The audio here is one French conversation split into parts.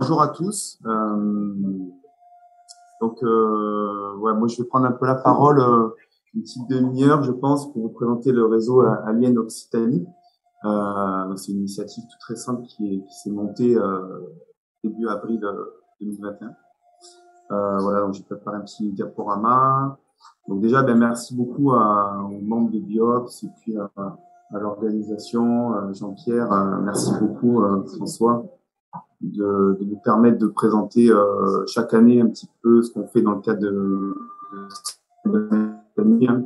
Bonjour à tous. Ouais, moi, je vais prendre un peu la parole, une petite demi-heure, je pense, pour vous présenter le réseau Alien Occitanie. C'est une initiative toute récente qui s'est montée début avril 2021. Voilà, donc j'ai préparé un petit diaporama. Donc déjà, merci beaucoup aux membres de Biops et puis à l'organisation, Jean-Pierre. Merci beaucoup, François, de nous permettre de présenter chaque année un petit peu ce qu'on fait dans le cadre de hein.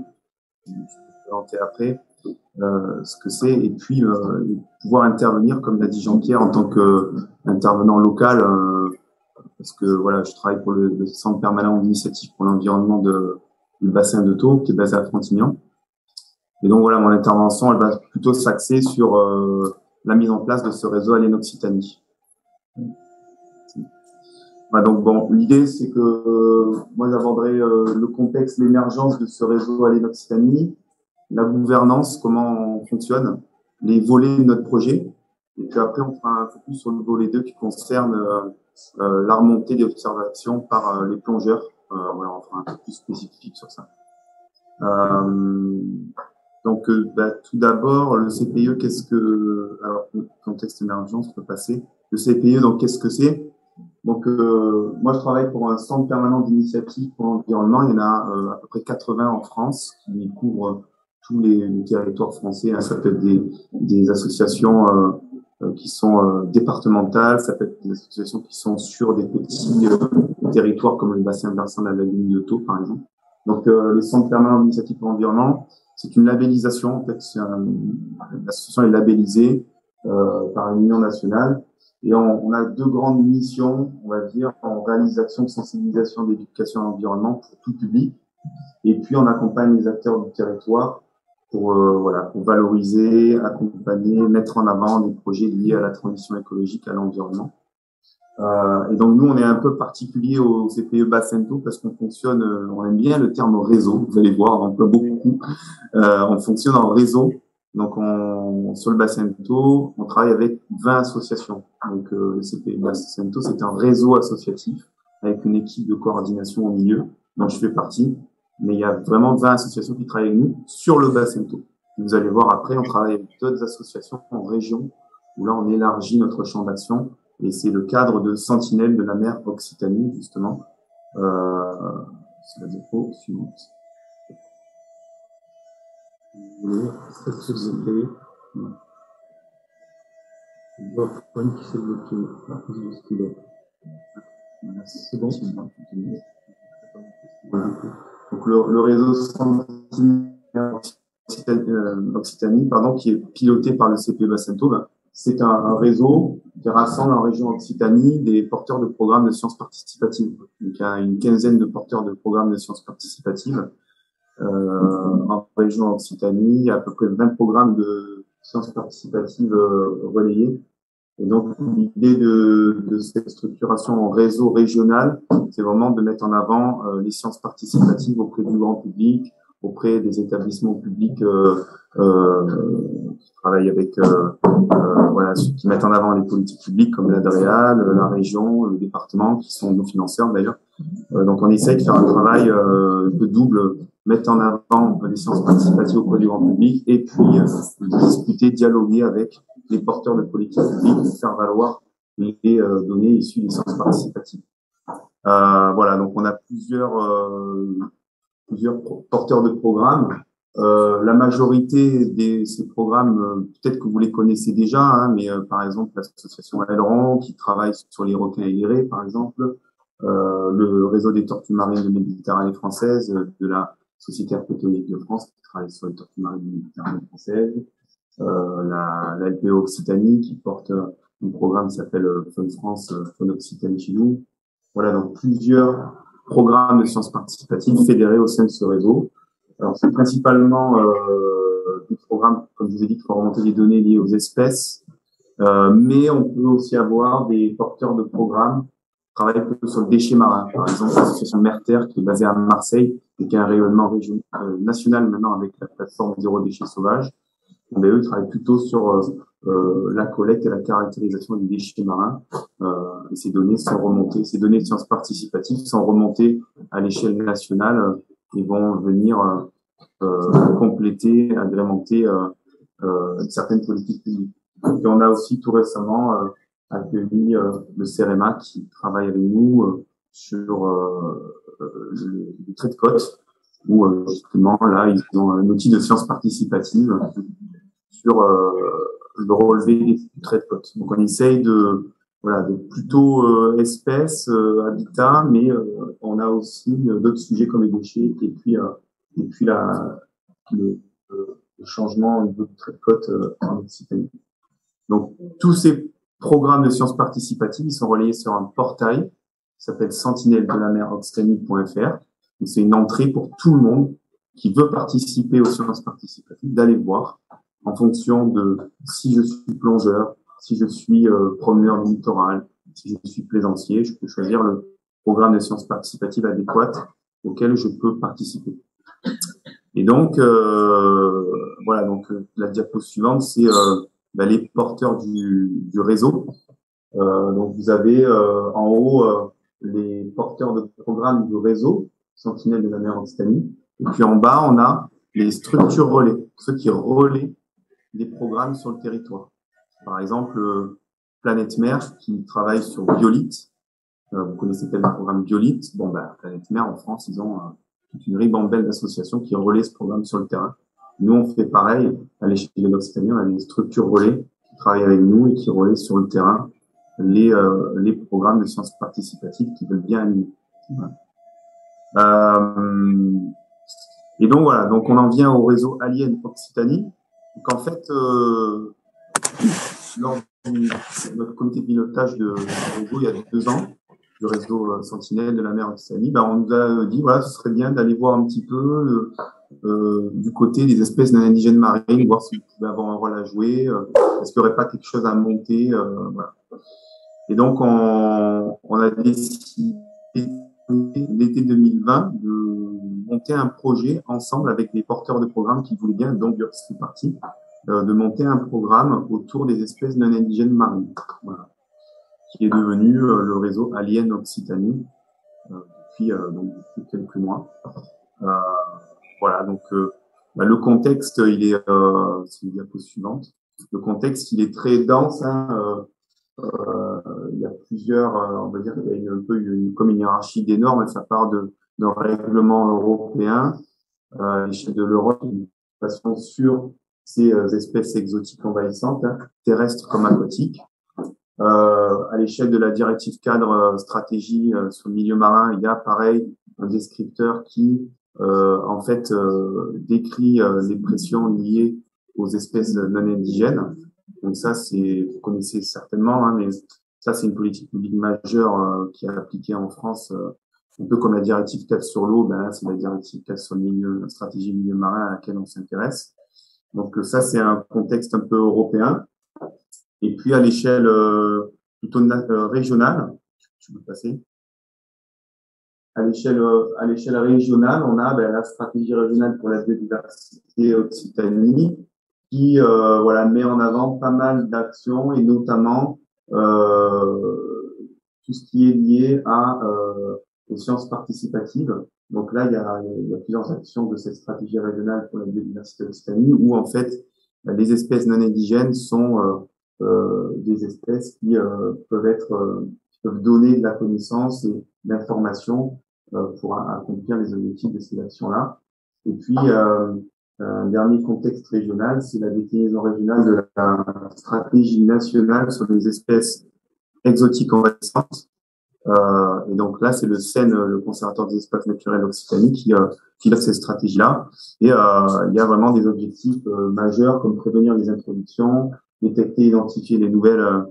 Je vais présenter après ce que c'est et puis pouvoir intervenir, comme l'a dit Jean-Pierre, en tant qu'intervenant local, parce que voilà, je travaille pour le Centre permanent d'initiative pour l'environnement du bassin de Thau, qui est basé à Frontignan. Et donc voilà, mon intervention, elle va plutôt s'axer sur la mise en place de ce réseau Alien Occitanie. Donc bon, l'idée c'est que moi j'aborderai le contexte, l'émergence de ce réseau Alien Occitanie, la gouvernance, comment on fonctionne, les volets de notre projet, et puis après on fera un focus sur le volet 2 qui concerne la remontée des observations par les plongeurs. Voilà, on fera un peu plus spécifique sur ça. Tout d'abord, le CPE, qu'est-ce que... Alors, le contexte émergence, on peut passer. Le CPE, donc qu'est-ce que c'est? Donc, moi, je travaille pour un centre permanent d'initiative pour l'environnement. Il y en a à peu près 80 en France qui couvrent tous les territoires français. Ça peut être des associations qui sont départementales, ça peut être des associations qui sont sur des petits territoires comme le bassin versant de la lagune de Thau, par exemple. Donc, le centre permanent d'initiative pour l'environnement, c'est une labellisation. En fait, l'association est labellisée par l'Union nationale. Et on a deux grandes missions, on va dire, en réalisation de sensibilisation d'éducation à l'environnement pour tout public. Et puis, on accompagne les acteurs du territoire pour valoriser, accompagner, mettre en avant des projets liés à la transition écologique, à l'environnement. Et donc, nous, on est un peu particulier au CPE Bassin de Thau parce qu'on fonctionne, on aime bien le terme réseau, vous allez voir, on emploie beaucoup. On fonctionne en réseau. Donc, sur le bassin de Thau, on travaille avec 20 associations. Donc, le CPE Bassin de Thau, c'est un réseau associatif avec une équipe de coordination au milieu, dont je fais partie. Mais il y a vraiment 20 associations qui travaillent avec nous sur le bassin de Thau. Vous allez voir après, on travaille avec d'autres associations en région, où là, on élargit notre champ d'action. Et c'est le cadre de Sentinelle de la mer Occitanie, justement. C'est la diapo suivante. Qui s'est bloqué. C'est bon. Donc le réseau Occitanie, qui est piloté par le CPE Bassin de Thau, c'est un réseau qui rassemble en région Occitanie des porteurs de programmes de sciences participatives. Donc il y a une quinzaine de porteurs de programmes de sciences participatives. En région Occitanie, il y a à peu près 20 programmes de sciences participatives relayés. Et donc, l'idée de cette structuration en réseau régional, c'est vraiment de mettre en avant les sciences participatives auprès du grand public, auprès des établissements publics qui travaillent avec, qui mettent en avant les politiques publiques comme l'ADREAL, la région, le département, qui sont nos financeurs d'ailleurs. Donc, on essaye de faire un travail de double, mettre en avant les sciences participatives auprès du grand public et puis discuter, dialoguer avec les porteurs de politiques publiques pour faire valoir les données issues des sciences participatives. Donc on a plusieurs porteurs de programmes. La majorité de ces programmes, peut-être que vous les connaissez déjà, mais par exemple l'association Aileron qui travaille sur les requins ailérés, par exemple, le réseau des tortues marines de Méditerranée française, de la Société herpétologique de France qui travaille sur les tortues marines de Méditerranée française, la LPO Occitanie qui porte un programme qui s'appelle Faune France, Faune Occitanie chez nous. Voilà, donc plusieurs programmes de sciences participatives fédérés au sein de ce réseau. Alors, c'est principalement des programmes, comme je vous ai dit, qui font remonter des données liées aux espèces, mais on peut aussi avoir des porteurs de programmes qui travaillent plutôt sur le déchet marin. Par exemple, l'association Merterre qui est basée à Marseille et qui a un rayonnement national maintenant avec la plateforme Zéro Déchet Sauvage. eux travaillent plutôt sur la collecte et la caractérisation des déchets marins. Et ces données de sciences participatives sont remontées à l'échelle nationale et vont venir compléter, agrémenter certaines politiques publiques. Et on a aussi tout récemment accueilli le CEREMA qui travaille avec nous sur le trait de côte, où justement là ils ont un outil de sciences participatives sur le relevé du trait de côte. Donc on essaye de plutôt espèces, habitats, mais on a aussi d'autres sujets comme les déchets et puis le changement au niveau du trait de côte en Occitanie. Donc tous ces programmes de sciences participatives, ils sont relayés sur un portail qui s'appelle sentinelle-de-la-mer-Occitanie.fr. C'est une entrée pour tout le monde qui veut participer aux sciences participatives, d'aller voir en fonction de si je suis plongeur, si je suis promeneur du littoral, si je suis plaisancier, je peux choisir le programme de sciences participatives adéquat auquel je peux participer. Et donc, la diapo suivante, c'est les porteurs du réseau. Donc, vous avez en haut les porteurs de programmes du réseau, Sentinelle de la mer Occitanie. Et puis en bas, on a les structures relais, ceux qui relaient les programmes sur le territoire. Par exemple, Planète Mer, qui travaille sur Biolite. Vous connaissez peut-être le programme Biolite. Planète Mer, en France, ils ont une ribambelle d'associations qui relaient ce programme sur le terrain. Nous, on fait pareil. À l'échelle de l'Occitanie, on a des structures relais qui travaillent avec nous et qui relaient sur le terrain les programmes de sciences participatives qui veulent bien animer. Et donc voilà, donc on en vient au réseau Alien Occitanie. Donc en fait, lors de notre comité de pilotage de réseau il y a 2 ans, du réseau Sentinelle de la mer Occitanie, on nous a dit ce serait bien d'aller voir un petit peu du côté des espèces non indigènes marines, voir si vous pouvez avoir un rôle à jouer, est-ce qu'il n'y aurait pas quelque chose à monter, voilà. Et donc on a décidé l'été 2020 de monter un projet ensemble avec des porteurs de programmes qui voulaient bien, donc c'est parti, de monter un programme autour des espèces non indigènes marines, voilà, qui est devenu le réseau Alien Occitanie depuis quelques mois. Voilà, donc le contexte, il est, c'est la diapo suivante. Le contexte, il est très dense. Il y a plusieurs, on va dire qu'il y a comme une hiérarchie des normes. Ça part d'un règlement européen à l'échelle de l'Europe, une façon sur ces espèces exotiques envahissantes, terrestres comme aquatiques. À l'échelle de la directive cadre stratégie sur le milieu marin, il y a pareil un descripteur qui décrit les pressions liées aux espèces non indigènes. Donc ça, vous connaissez certainement, mais ça, c'est une politique publique majeure qui est appliquée en France, un peu comme la directive cadre sur l'eau. Là, c'est la directive cadre sur la stratégie milieu marin à laquelle on s'intéresse. Donc ça, c'est un contexte un peu européen. Et puis à l'échelle plutôt régionale, tu peux passer. À l'échelle régionale, on a la stratégie régionale pour la biodiversité Occitanie qui met en avant pas mal d'actions et notamment tout ce qui est lié aux sciences participatives. Donc là, il y a plusieurs actions de cette stratégie régionale pour la biodiversité Occitanie où en fait les espèces non indigènes sont des espèces qui peuvent donner de la connaissance et de l'information pour accomplir les objectifs de ces actions-là. Et puis, un dernier contexte régional, c'est la déclinaison régionale de la stratégie nationale sur les espèces exotiques envahissantes. Et donc là, c'est le CEN, le Conservatoire des espaces naturels Occitanie, qui pilote cette stratégie-là. Et il y a vraiment des objectifs majeurs comme prévenir les introductions, détecter, identifier les nouvelles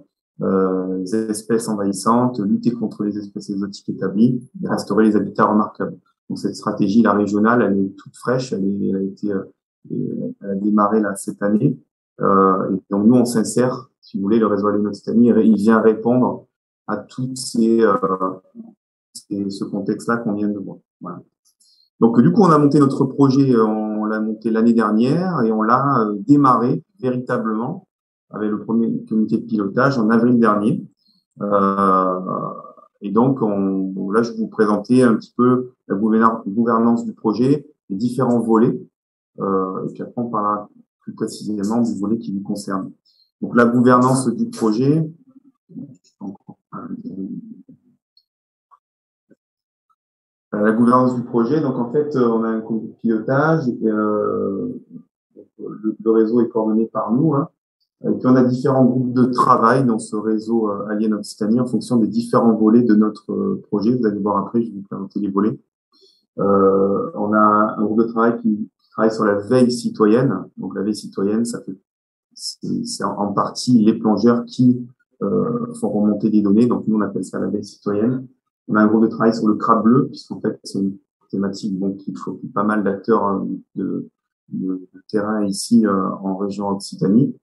espèces envahissantes, lutter contre les espèces exotiques établies et restaurer les habitats remarquables. Donc cette stratégie, la régionale, elle est toute fraîche, elle a démarré là cette année. Et donc nous, on s'insère, si vous voulez, le réseau Alien Occitanie, il vient répondre à toutes ce contexte-là qu'on vient de voir. Voilà. Donc du coup, on a monté notre projet on l'a monté l'année dernière et on l'a démarré véritablement avec le premier comité de pilotage en avril dernier. Et donc, là, je vais vous présenter un petit peu la gouvernance du projet, les différents volets, et puis après, on parlera plus précisément du volet qui vous concerne. Donc, la gouvernance du projet. La gouvernance du projet, donc en fait, on a un comité de pilotage, et, le réseau est coordonné par nous, hein. Et puis on a différents groupes de travail dans ce réseau Alien Occitanie en fonction des différents volets de notre projet. Vous allez voir après, je vais vous présenter les volets. On a un groupe de travail qui travaille sur la veille citoyenne. Donc la veille citoyenne, c'est en partie les plongeurs qui font remonter des données. Donc nous on appelle ça la veille citoyenne. On a un groupe de travail sur le crabe bleu, puisqu'en fait c'est une thématique qui préoccupe pas mal d'acteurs de terrain ici en région Occitanie.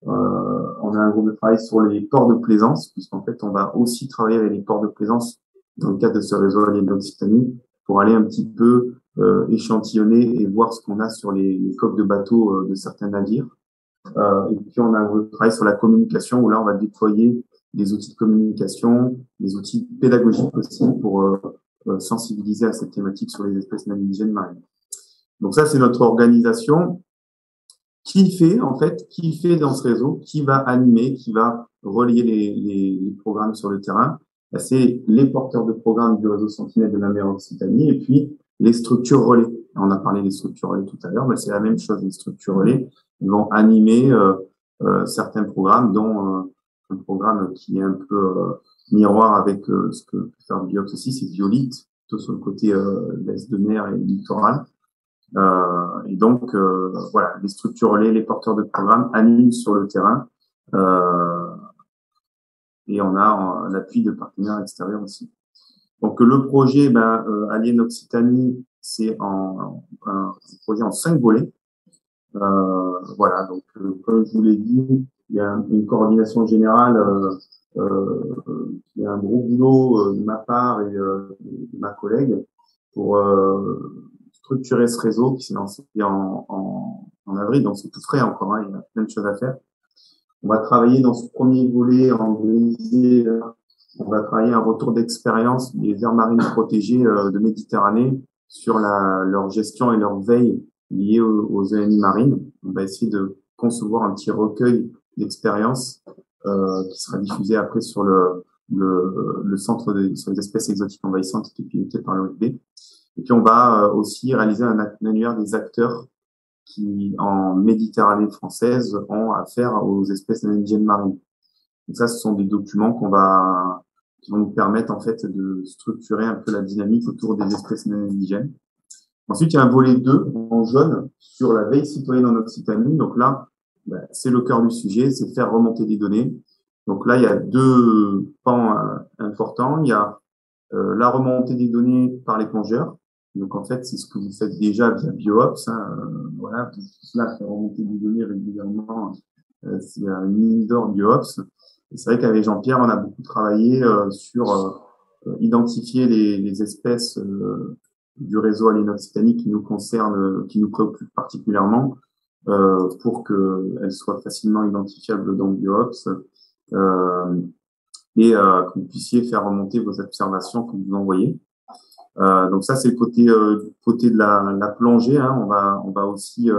On a un groupe de travail sur les ports de plaisance, puisqu'en fait, on va aussi travailler avec les ports de plaisance dans le cadre de ce réseau allié d'Occitanie pour aller un petit peu échantillonner et voir ce qu'on a sur les coques de bateaux de certains navires. Et puis, on a un groupe de travail sur la communication où là, on va déployer des outils de communication, des outils pédagogiques aussi pour sensibiliser à cette thématique sur les espèces non indigènes marines. Donc ça, c'est notre organisation. Qui fait dans ce réseau, qui va animer, qui va relayer les programmes sur le terrain. C'est les porteurs de programmes du réseau Sentinelle de la mer Occitanie et puis les structures relais. On a parlé des structures relais tout à l'heure, mais c'est la même chose. Les structures relais vont animer certains programmes, dont un programme qui est un peu miroir avec ce que peut faire Biox aussi, c'est Violite, plutôt sur le côté l'est de mer et littoral. Et donc, voilà, les structures relais, les porteurs de programmes animent sur le terrain. Et on a l'appui de partenaires extérieurs aussi. Donc, le projet Alien Occitanie, c'est un projet en 5 volets. Voilà, donc comme je vous l'ai dit, il y a une coordination générale, il y a un gros boulot de ma part et de ma collègue pour structurer ce réseau qui s'est lancé en avril, donc c'est tout frais encore, hein, il y a plein de choses à faire. On va travailler dans ce premier volet en grisé, on va travailler un retour d'expérience des aires marines protégées de Méditerranée sur leur gestion et leur veille liées aux ENI marines. On va essayer de concevoir un petit recueil d'expériences qui sera diffusé après sur le centre sur les espèces exotiques envahissantes qui est piloté par l'OFB. Et puis, on va aussi réaliser un annuaire des acteurs qui, en Méditerranée française, ont affaire aux espèces indigènes marines. Donc ça, ce sont des documents qui vont nous permettre, en fait, de structurer un peu la dynamique autour des espèces indigènes. Ensuite, il y a un volet 2 en jaune sur la veille citoyenne en Occitanie. Donc là, c'est le cœur du sujet, c'est faire remonter des données. Donc là, il y a 2 pans importants. Il y a la remontée des données par les plongeurs. Donc en fait, c'est ce que vous faites déjà via BioOps. Voilà, tout cela fait remonter des données régulièrement. C'est une mine d'or BioOps. Et c'est vrai qu'avec Jean-Pierre, on a beaucoup travaillé sur identifier les espèces du réseau Alien Occitanie qui nous concernent, qui nous préoccupent particulièrement, pour qu'elles soient facilement identifiables dans BioOps. Et que vous puissiez faire remonter vos observations que vous envoyez. Donc ça, c'est le côté de la plongée, hein. On va aussi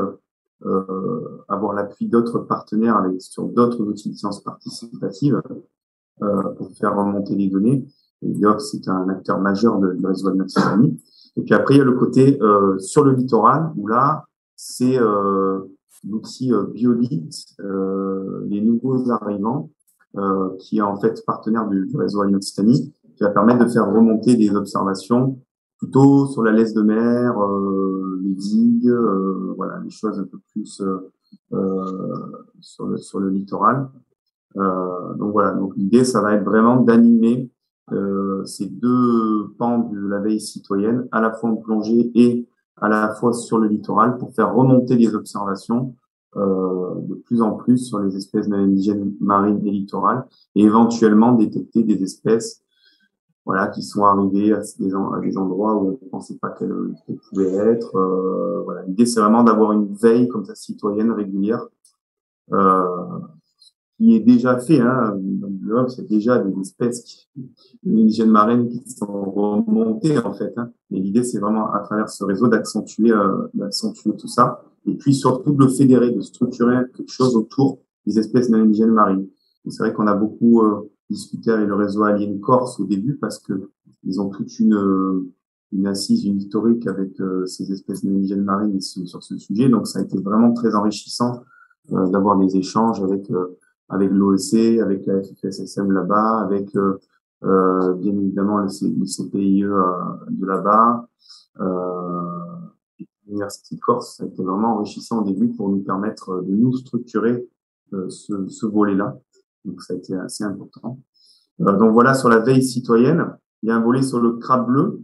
avoir l'appui d'autres partenaires sur d'autres outils de sciences participatives pour faire remonter les données. Et BioOps, c'est un acteur majeur du réseau de Occitanie. Et puis après, il y a le côté sur le littoral, où là, c'est l'outil Biolite, les nouveaux arrivants, qui est en fait partenaire du réseau Alien Occitanie, qui va permettre de faire remonter des observations plutôt sur la laisse de mer, les digues, voilà, les choses un peu plus sur le littoral. Donc voilà, donc l'idée, ça va être vraiment d'animer ces 2 pans de la veille citoyenne, à la fois en plongée et à la fois sur le littoral, pour faire remonter les observations de plus en plus sur les espèces indigènes marines et littorales, et éventuellement détecter des espèces voilà, qui sont arrivées à des endroits où on ne pensait pas qu'elles pouvaient être. Voilà. L'idée, c'est vraiment d'avoir une veille comme ça citoyenne régulière, euh, qui est déjà fait. Hein. Dans l'Europe, c'est déjà des espèces indigènes marines qui sont remontées en fait. Hein. Mais l'idée, c'est vraiment à travers ce réseau d'accentuer tout ça, et puis surtout de le fédérer, de structurer quelque chose autour des espèces non indigènes marines. Et c'est vrai qu'on a beaucoup discuté avec le réseau Alien Corse au début parce que ils ont toute une assise, une historique avec ces espèces non indigènes marines sur ce sujet. Donc ça a été vraiment très enrichissant d'avoir des échanges avec l'OEC, avec la FFSSM là-bas, avec bien évidemment le CPIE de là-bas, l'Université de Corse. Ça a été vraiment enrichissant au début pour nous permettre de nous structurer ce volet-là. Donc ça a été assez important. Donc voilà, sur la veille citoyenne, il y a un volet sur le crabe bleu.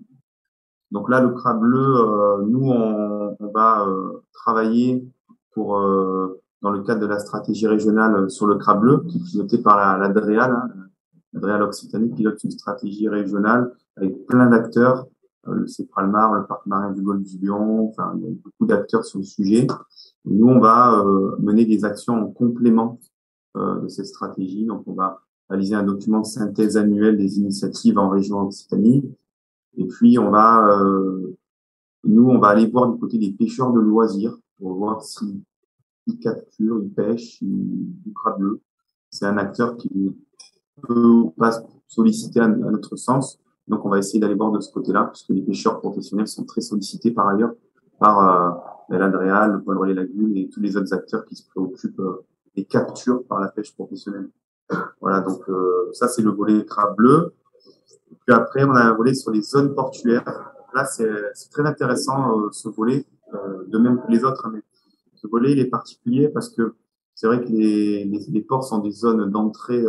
Donc là, le crabe bleu, nous, on va travailler pour dans le cadre de la stratégie régionale sur le crabe bleu, qui est pilotée par la DREAL. Hein. La DREAL Occitanie pilote une stratégie régionale avec plein d'acteurs, le CEPRALMAR, le parc marin du Golfe du Lion, enfin, il y a beaucoup d'acteurs sur le sujet. Et nous, on va mener des actions en complément de cette stratégie. Donc, on va réaliser un document de synthèse annuel des initiatives en région Occitanie. Et puis, nous, on va aller voir du côté des pêcheurs de loisirs pour voir s'ils capturent, ils pêchent du crabe bleu. C'est un acteur qui peut ou pas solliciter à notre sens. Donc, on va essayer d'aller voir de ce côté-là, puisque les pêcheurs professionnels sont très sollicités par ailleurs par l'Adréal, le Pôle Relais Lagune et tous les autres acteurs qui se préoccupent des captures par la pêche professionnelle. Voilà, donc ça, c'est le volet crabe bleu. Puis après, on a un volet sur les zones portuaires. Là, c'est très intéressant ce volet, de même que les autres. Mais ce volet, il est particulier parce que c'est vrai que les ports sont des zones d'entrée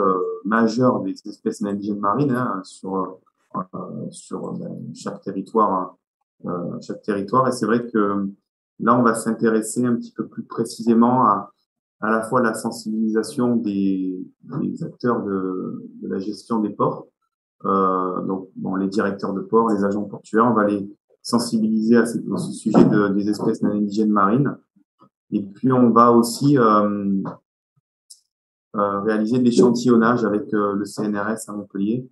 majeures des espèces indigènes marines hein, sur chaque territoire. Chaque territoire. Et c'est vrai que là, on va s'intéresser un petit peu plus précisément à la fois la sensibilisation des acteurs de la gestion des ports donc, bon, les directeurs de port, les agents portuaires, on va les sensibiliser à ce sujet des espèces non indigènes marines. Et puis, on va aussi réaliser de l'échantillonnage avec le CNRS à Montpellier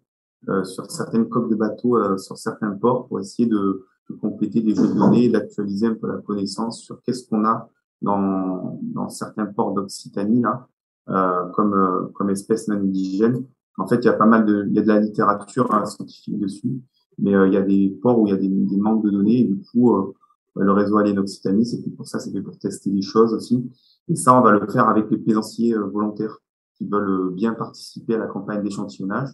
sur certaines coques de bateaux, sur certains ports, pour essayer de compléter des jeux de données et d'actualiser un peu la connaissance sur qu'est-ce qu'on a dans certains ports d'Occitanie là, comme espèces non indigènes. En fait, il y a pas mal il y a de la littérature hein, scientifique dessus, mais il y a des ports où il y a des manques de données, et du coup, le réseau Alien Occitanie, c'est fait pour ça, c'est fait pour tester des choses aussi. Et ça, on va le faire avec les plaisanciers volontaires qui veulent bien participer à la campagne d'échantillonnage.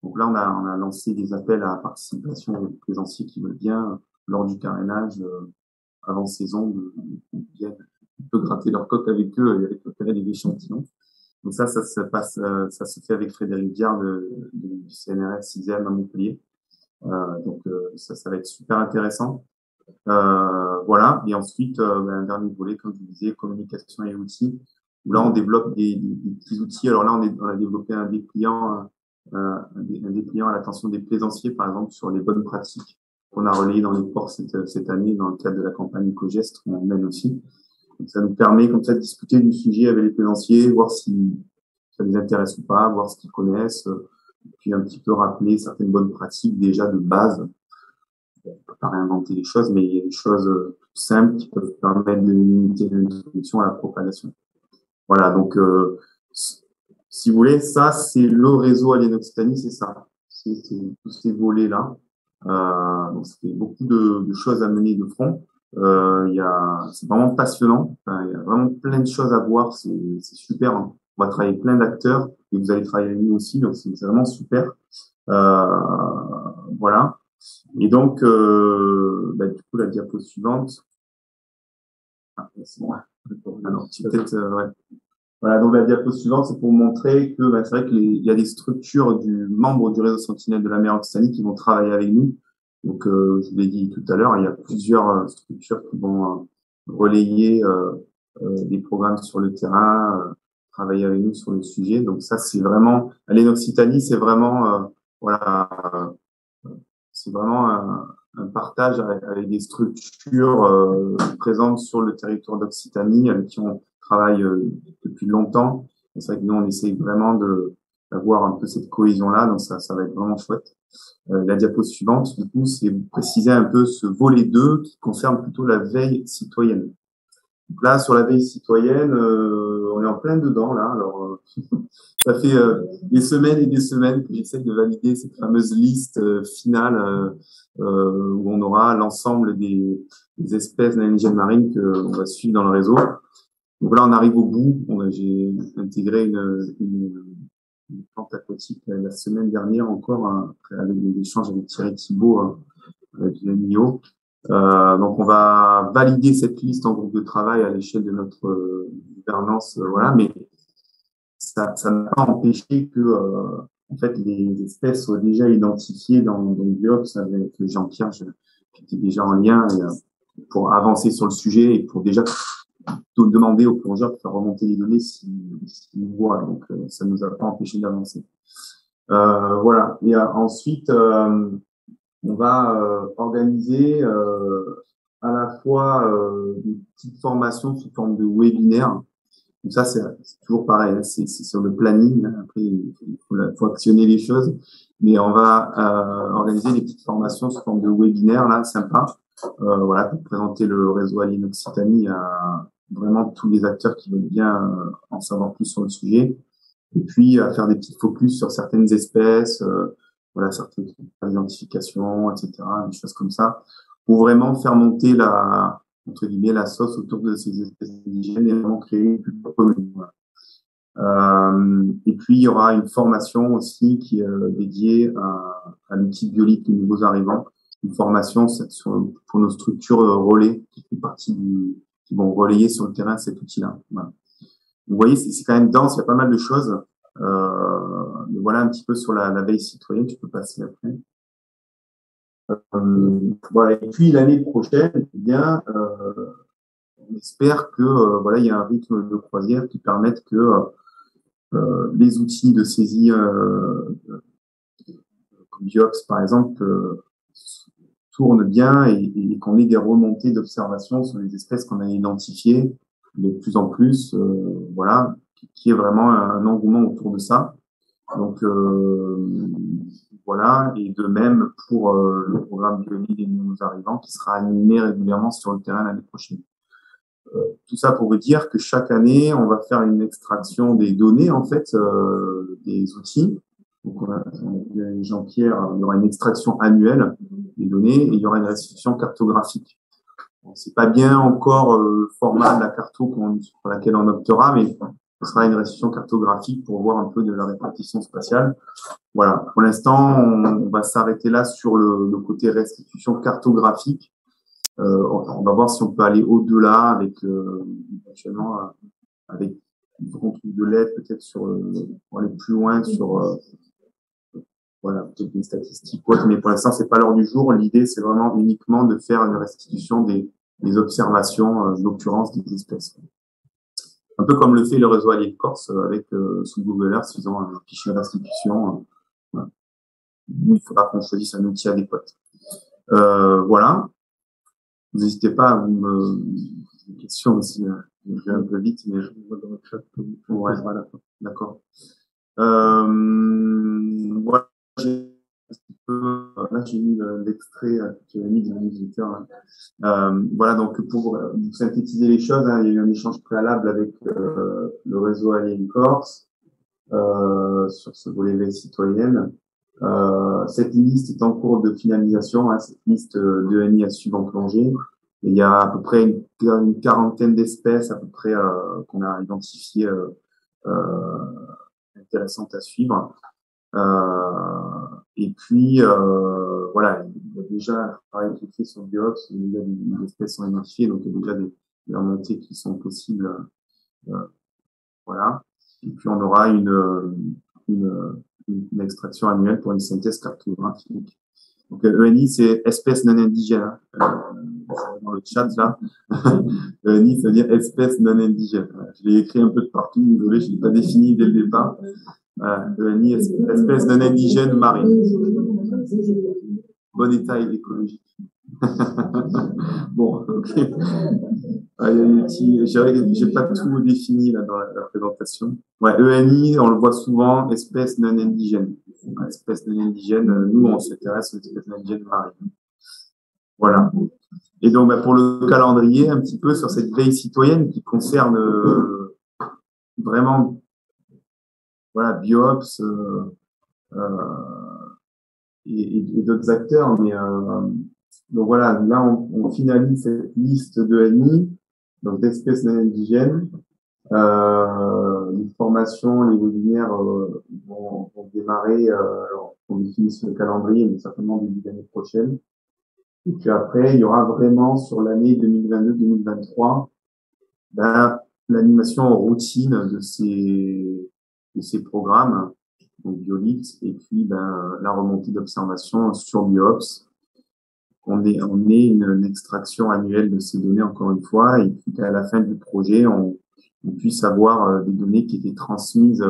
Donc là, on a lancé des appels à participation aux plaisanciers qui veulent bien, lors du carénage, avant saison, on peut gratter leur coque avec eux et récupérer des échantillons. Donc ça se passe, ça se fait avec Frédéric Diard du CNRS 6e à Montpellier. Donc ça va être super intéressant. Voilà. Et ensuite, un dernier volet, comme je disais, communication et outils. Où là, on développe des petits outils. Alors là, on a développé un dépliant à l'attention des plaisanciers, par exemple, sur les bonnes pratiques qu'on a relayées dans les ports cette année dans le cadre de la campagne EcoGest qu'on mène aussi. Donc, ça nous permet comme ça de discuter du sujet avec les plaisanciers, voir si ça les intéresse ou pas, voir ce qu'ils connaissent, puis un petit peu rappeler certaines bonnes pratiques déjà de base. On peut pas réinventer les choses, mais il y a des choses simples qui peuvent permettre de limiter l'introduction à la propagation. Voilà, donc si vous voulez, ça c'est le réseau Alien Occitanie, c'est ça, c'est tous ces volets-là. Donc c'est beaucoup de choses à mener de front. C'est vraiment passionnant. Enfin, il y a vraiment plein de choses à voir. C'est super. Hein. On va travailler avec plein d'acteurs et vous allez travailler avec nous aussi. Donc c'est vraiment super. Voilà. Et donc, du coup, la diapo suivante. Ah, c'est bon. Alors, peut-être, ouais. Voilà, donc la diapo suivante, c'est pour montrer que c'est vrai qu'il y a des structures membres du réseau Sentinelle de la mer Occitanie qui vont travailler avec nous. Donc, je vous l'ai dit tout à l'heure, il y a plusieurs structures qui vont relayer des programmes sur le terrain, travailler avec nous sur le sujet. Donc ça, c'est vraiment, Alien Occitanie, c'est vraiment voilà c'est vraiment un partage avec des structures présentes sur le territoire d'Occitanie avec qui on travaille depuis longtemps. C'est vrai que nous, on essaye vraiment d'avoir un peu cette cohésion-là, donc ça va être vraiment chouette. La diapo suivante, du coup, c'est préciser un peu ce volet 2 qui concerne plutôt la veille citoyenne. Donc là, sur la veille citoyenne, on est en plein dedans, là. Alors, ça fait des semaines et des semaines que j'essaie de valider cette fameuse liste finale où on aura l'ensemble des espèces d'indigènes marines qu'on va suivre dans le réseau. Donc là, on arrive au bout. J'ai intégré une plante aquatique la semaine dernière encore, après avec des échanges avec Thierry Thibault, avec l'NIO. Donc on va valider cette liste en groupe de travail à l'échelle de notre gouvernance, voilà, mais ça n'a pas empêché que en fait les espèces soient déjà identifiées dans le Biops avec Jean-Pierre, j'étais déjà en lien pour avancer sur le sujet et pour déjà demander aux plongeurs de faire remonter les données s'ils voient. Donc ça nous a pas empêché d'avancer. Voilà. Et ensuite on va organiser à la fois des petites formations sous forme de webinaire. Donc ça, c'est toujours pareil, hein, c'est sur le planning. Hein. Après, il faut actionner les choses. Mais on va organiser des petites formations sous forme de webinaire, là, sympa. Voilà, pour présenter le réseau Alien Occitanie à vraiment tous les acteurs qui veulent bien en savoir plus sur le sujet. Et puis, à faire des petits focus sur certaines espèces, voilà, certaines identifications, etc., des choses comme ça, pour vraiment faire monter entre guillemets, la sauce autour de ces espèces indigènes et vraiment créer une culture commune. Voilà. Et puis, il y aura une formation aussi qui est dédiée à l'outil biolique des nouveaux arrivants, une formation pour nos structures relais qui font partie qui vont relayer sur le terrain cet outil-là. Voilà. Vous voyez, c'est quand même dense, il y a pas mal de choses. Voilà un petit peu sur la veille citoyenne, tu peux passer après. Voilà. Et puis l'année prochaine, eh bien, on espère que voilà, il y a un rythme de croisière qui permette que les outils de saisie comme Biops par exemple tournent bien et qu'on ait des remontées d'observation sur les espèces qu'on a identifiées de plus en plus, voilà, qui est vraiment un engouement autour de ça. Donc voilà, et de même pour le programme Biologie des nouveaux arrivants qui sera animé régulièrement sur le terrain l'année prochaine. Tout ça pour vous dire que chaque année, on va faire une extraction des données, en fait, des outils. Donc, Jean-Pierre, il y aura une extraction annuelle des données et il y aura une restitution cartographique. Bon, c'est pas bien encore le format de la carto pour laquelle on optera, mais ce sera une restitution cartographique pour voir un peu de la répartition spatiale. Voilà. Pour l'instant, on va s'arrêter là sur le côté restitution cartographique. On va voir si on peut aller au-delà avec éventuellement avec une rencontre de l'aide peut-être pour aller plus loin sur voilà, peut-être des statistiques ou autres, mais pour l'instant c'est pas l'heure du jour. L'idée c'est vraiment uniquement de faire une restitution des observations d'occurrence des espèces. Un peu comme le fait le réseau Allier de Corse avec sous Google Earth, ils ont un fichier de restitution. Voilà. Il faudra qu'on choisisse un outil adéquat. Voilà. N'hésitez pas à me poser des questions aussi. Je vais un peu vite, mais je vois dans le chat. Ouais, voilà. D'accord. Voilà. Là, j'ai mis l'extrait que tu as mis de la newsletter. Voilà, donc pour synthétiser les choses, hein, il y a eu un échange préalable avec le réseau Alien Corse sur ce volet veille citoyenne. Cette liste est en cours de finalisation, hein, cette liste de NI à suivre en plongée. Et il y a à peu près une quarantaine d'espèces à peu près qu'on a identifiées intéressantes à suivre. Et puis voilà, il y a déjà un travail qui est fait sur Biops, il y a des espèces sont identifiées, donc il y a déjà des remontées qui sont possibles. Voilà. Et puis on aura une extraction annuelle pour une synthèse cartographique. Donc ENI, c'est espèce non indigène. Dans le chat là, ENI, ça veut dire espèce non indigène. Je l'ai écrit un peu de partout, désolé, je l'ai pas défini dès le départ. ENI, espèce non indigène marine. bon état écologique. Bon, ok. Ah, il y a des petits, j'ai pas tout défini là dans la présentation. Ouais, ENI, on le voit souvent, espèces non indigènes. Ouais, espèces non indigènes, nous, on s'intéresse aux espèces non indigènes marines. Voilà. Et donc, bah, pour le calendrier, un petit peu sur cette veille citoyenne qui concerne vraiment, voilà, Biops et d'autres acteurs. Mais donc voilà, là, on finalise cette liste de NI, donc d'espèces non indigènes. Les formations, les webinaires vont démarrer, alors, on définit sur le calendrier, mais certainement début d'année prochaine. Et puis après, il y aura vraiment sur l'année 2022-2023 ben, l'animation en routine de ces programmes, donc Biolite, et puis ben, la remontée d'observation sur Biops. On est une extraction annuelle de ces données, encore une fois, et puis qu'à la fin du projet, on puisse avoir des données qui étaient transmises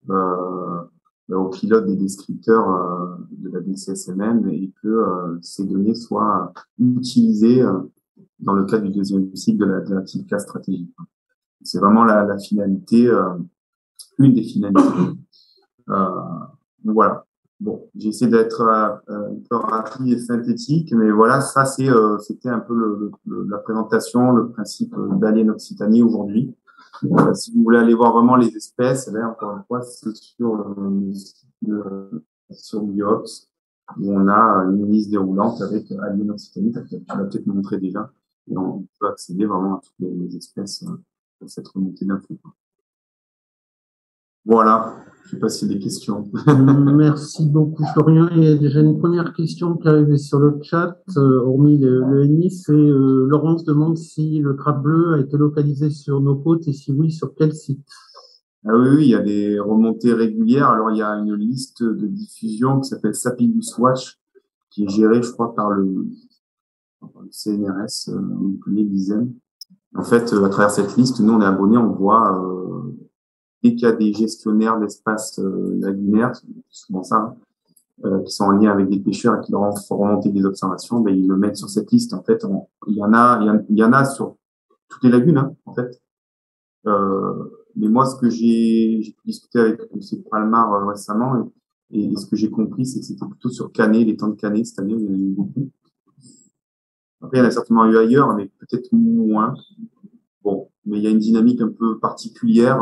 aux pilotes des descripteurs de la DCSMM et que ces données soient utilisées dans le cadre du deuxième cycle de la petite classe stratégique. C'est vraiment la finalité, une des finalités. Donc voilà. Bon, j'ai essayé d'être un peu rapide et synthétique, mais voilà, ça c'était un peu la présentation, le principe d'Alien Occitanie aujourd'hui. Si vous voulez aller voir vraiment les espèces, là, encore une fois, c'est sur Biops, où on a une liste déroulante avec Alien Occitanie, tu l'as peut-être montré déjà, et on peut accéder vraiment à toutes les espèces de cette remontée d'infos. Voilà, je ne sais pas s'il y a des questions. Merci beaucoup Florian. Il y a déjà une première question qui est arrivée sur le chat, hormis le NI, c'est Laurence demande si le crabe bleu a été localisé sur nos côtes et si oui, sur quel site? Ah oui, il y a des remontées régulières. Alors, il y a une liste de diffusion qui s'appelle Sapidus Watch, qui est gérée, je crois, par le CNRS, l'ISEM. En fait, à travers cette liste, nous, on est abonnés, on voit dès qu'il y a des gestionnaires d'espaces lagunaires, c'est souvent ça, qui sont en lien avec des pêcheurs et qui leur font remonter des observations, ben, ils le mettent sur cette liste. En fait, il y en a sur toutes les lagunes, hein, en fait. Mais moi, ce que j'ai pu discuter avec M. Palmar récemment, et ce que j'ai compris, c'est que c'était plutôt sur Canet, les temps de Canet, cette année, il y en a eu beaucoup. Après, il y en a certainement eu ailleurs, mais peut-être moins. Bon, mais il y a une dynamique un peu particulière.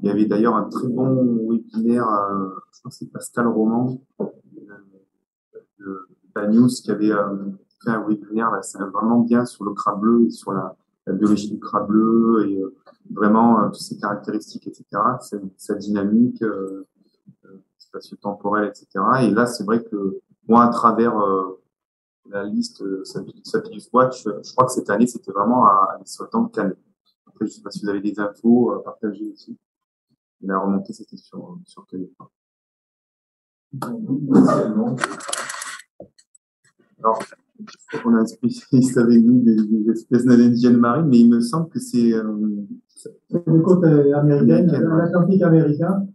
Il y avait d'ailleurs un très bon webinaire, je crois que c'est Pascal Roman, de News, qui avait fait un webinaire là, c'est vraiment bien sur le crabe bleu et sur la biologie du crabe bleu et vraiment toutes ses caractéristiques, etc., sa dynamique spatio-temporelle, etc. Et là, c'est vrai que moi, à travers la liste Sapidus Watch, je crois que cette année, c'était vraiment sur le temps de Canet. Après, je sais pas si vous avez des infos à partager aussi. Et la remontée, c'était sur Canet. Alors, je crois qu'on a un spécialiste avec nous des espèces non indigènes marines, mais il me semble que c'est les côtes américaines, l'Atlantique américain.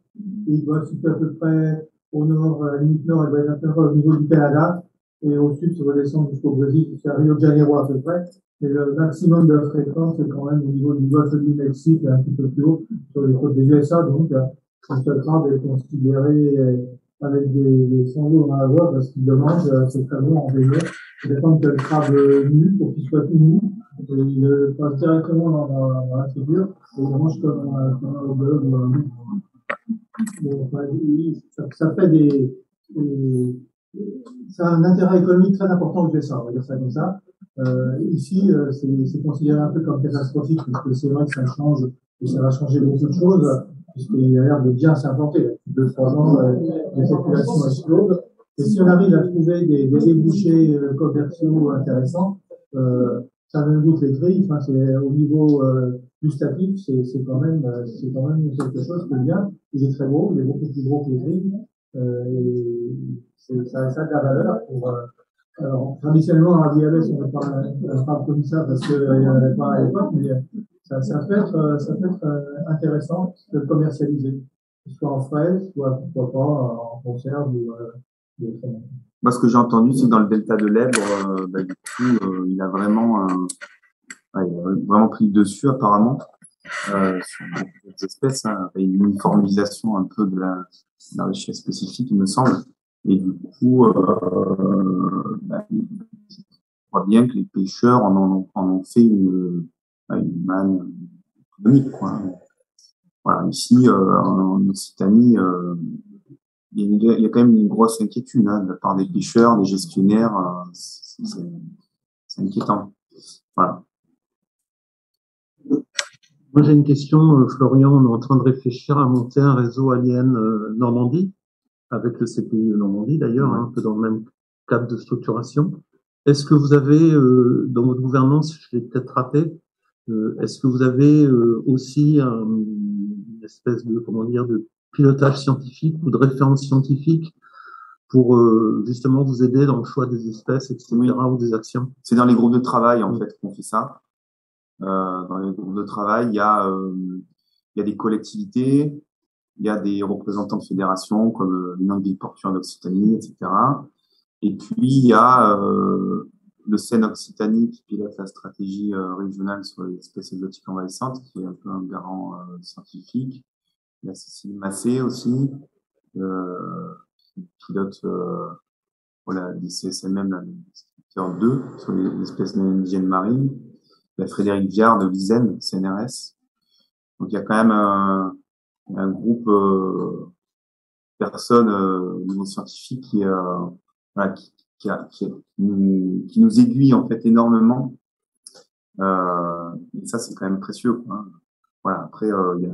Il doit se situer à peu près au nord, à la limite nord, il doit être à peu près au niveau du Canada, et au sud, ça va descendre jusqu'au Brésil, jusqu'à Rio de Janeiro à peu près. Mais le maximum de la fréquence, c'est quand même au niveau du golfe du Mexique, un petit peu plus haut, sur les côtes des USA. Donc, ce crabe est considéré avec des sanglots dans la voie parce qu'il demande, c'est très bon en baignée. Il dépend que le crabe nu, pour qu'il soit tout nu, et il passe directement dans la figure, et il mange comme un burger ou un nu. Ça fait ça a un intérêt économique très important aux USA, on va dire ça comme ça. Ici, c'est considéré un peu comme catastrophique, parce que c'est vrai que ça change, et ça va changer beaucoup de choses, puisqu'il a l'air de bien s'implanter. 2-3 ans, les populations explosent. Et si on arrive à trouver des débouchés commerciaux intéressants, ça même goûte les prix, enfin, c'est au niveau gustatif, c'est quand même quelque chose de bien. Il est très beau, il est beaucoup plus gros que les prix. Ça a de la valeur pour. Alors, traditionnellement, à l'IAS, on ne parle pas comme ça parce qu'il n'y en avait pas à l'époque, mais ça peut être intéressant de le commercialiser, soit en frais, soit pourquoi pas en conserve ou autrement. Moi, ce que j'ai entendu, c'est que dans le delta de l'Èbre, du coup, il a vraiment, pris le dessus apparemment sur les espèces, hein, une uniformisation un peu de la richesse spécifique, il me semble. Et du coup, je crois bien que les pêcheurs en ont fait une manne économique, quoi. Voilà, ici, en Occitanie, il y a quand même une grosse inquiétude de la part des pêcheurs, des gestionnaires. C'est inquiétant. Voilà. Moi, j'ai une question, Florian. On est en train de réfléchir à monter un réseau alien Normandie, avec le CPI Normandie d'ailleurs, un peu dans le même cadre de structuration. Est-ce que vous avez, dans votre gouvernance, je l'ai peut-être raté, est-ce que vous avez aussi une espèce de, comment dire, de pilotage scientifique ou de référence scientifique pour justement vous aider dans le choix des espèces, etc., ou des actions? C'est dans les groupes de travail, en fait, qu'on fait ça. Dans les groupes de travail, il y a des collectivités, il y a des représentants de fédérations comme l'Union des villes portuaires d'Occitanie, etc. Et puis, il y a le CEN Occitanie qui pilote la stratégie régionale sur les espèces exotiques envahissantes, qui est un peu un garant scientifique. Il y a Cécile Massé aussi, qui pilote voilà, des CSMM, le secteur 2, sur les espèces non indigènes marines. Il y a Frédéric Viard de l'ISEN, CNRS. Donc, il y a quand même un groupe de personnes au niveau scientifique voilà, qui nous aiguille en fait énormément. Et ça, c'est quand même précieux, quoi. Voilà. Après, il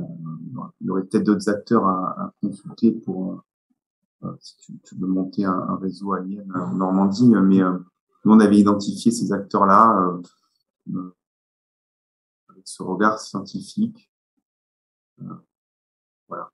y aurait peut-être d'autres acteurs à consulter pour si tu veux monter un réseau alien en Normandie, mais nous on avait identifié ces acteurs-là avec ce regard scientifique. Voilà.